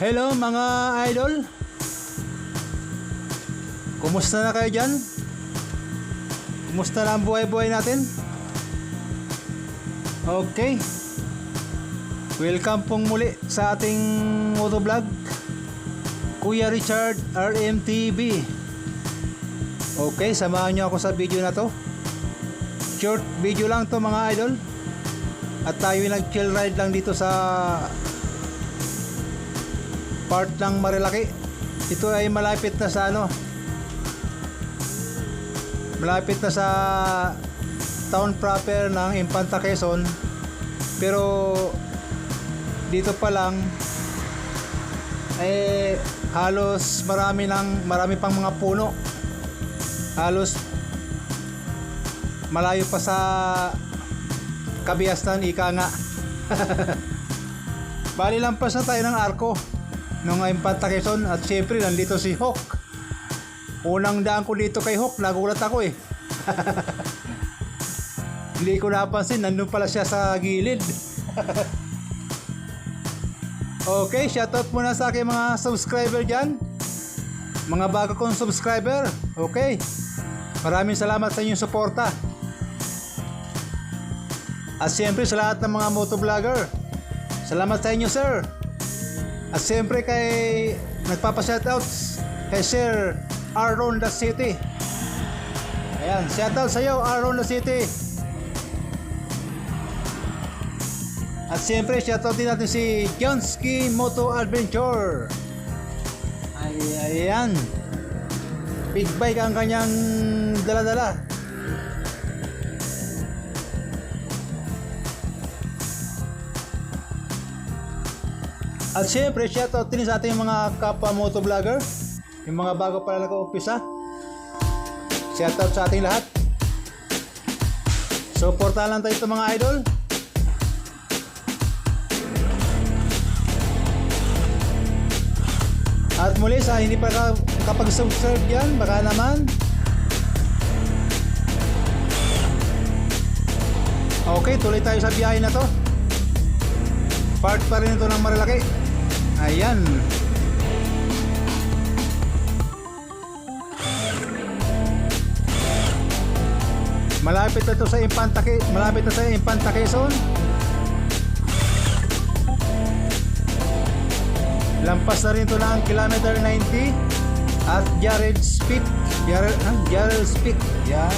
Hello mga idol, kumusta na kayo dyan? Kumusta na ang buhay-buhay natin? Okay, welcome pong muli sa ating motovlog, Kuya Richard RMTV. Okay, samahan nyo ako sa video na to. Short video lang to mga idol. At tayo nag-chill ride lang dito sa part ng Marilaki. Ito ay malapit na sa malapit na sa town proper ng Infanta Quezon. Pero dito pa lang halos marami pang mga puno. Halos malayo pa sa Kabiastan, ika nga. Bali lampas na tayo ng arko nung Infanta Quezon. At syempre nandito si Hawk. Unang daan ko dito kay Hawk, nagulat ako Hindi ko napansin, nandun pala siya sa gilid. Okay, shoutout muna sa aking mga subscriber dyan, mga bago kong subscriber. Okay, maraming salamat sa inyong suporta. At siyempre sa lahat ng mga motovlogger, salamat sa inyo sir. At siyempre kay nagpapa-shoutouts kay Sir Aaron the City. Ayan, shoutout sa iyo Aaron the City. At siyempre shoutout din natin si Jonski Moto Adventure. Ayan, big bike ang kanyang dala-dala. At syempre, shoutout din sa ating mga kapwa motovlogger, yung mga bago pala nag-uumpisa. Shoutout sa ating lahat. Supportahan lang tayo ito mga idol. At muli sa hindi pa kapag-subscribe yan, baka naman. Okay, tuloy tayo sa biyahe na to. Part pa rin ito ng Marilaki. Ayan. Malapit na ito sa Infanta Quezon. Lampas na rin ito ng kilometer 90 at Jared's Peak. Yan.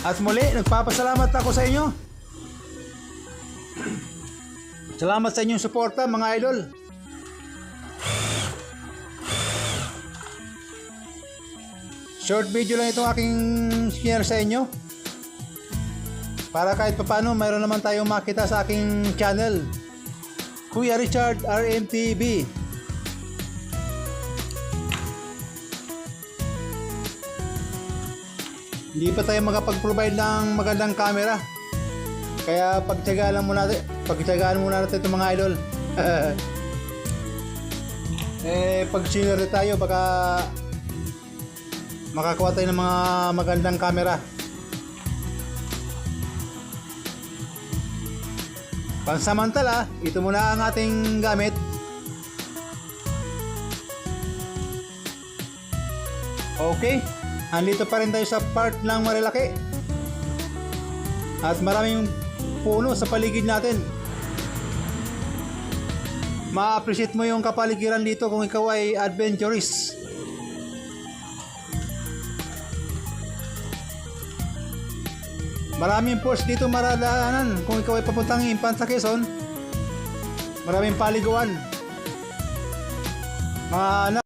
At muli, nagpapasalamat ako sa inyo. Salamat sa inyong suporta mga idol. Short video lang itong aking share sa inyo, para kahit papano mayroon naman tayong makita sa aking channel, Kuya Richard RMTV. Hindi pa tayo makapag-provide ng magandang camera, kaya pagtiyagaan muna natin itong mga idol. Pag scenery tayo, baka makakuha tayo ng mga magandang camera. Pansamantala, ito muna ang ating gamit. Okay, andito pa rin tayo sa part ng Marilaki. At maraming puno sa paligid natin. Ma-appreciate mo yung kapaligiran dito kung ikaw ay adventurist. Maraming post dito maradaanan kung ikaw ay papuntang Infanta Quezon. Maraming paliguan. Mga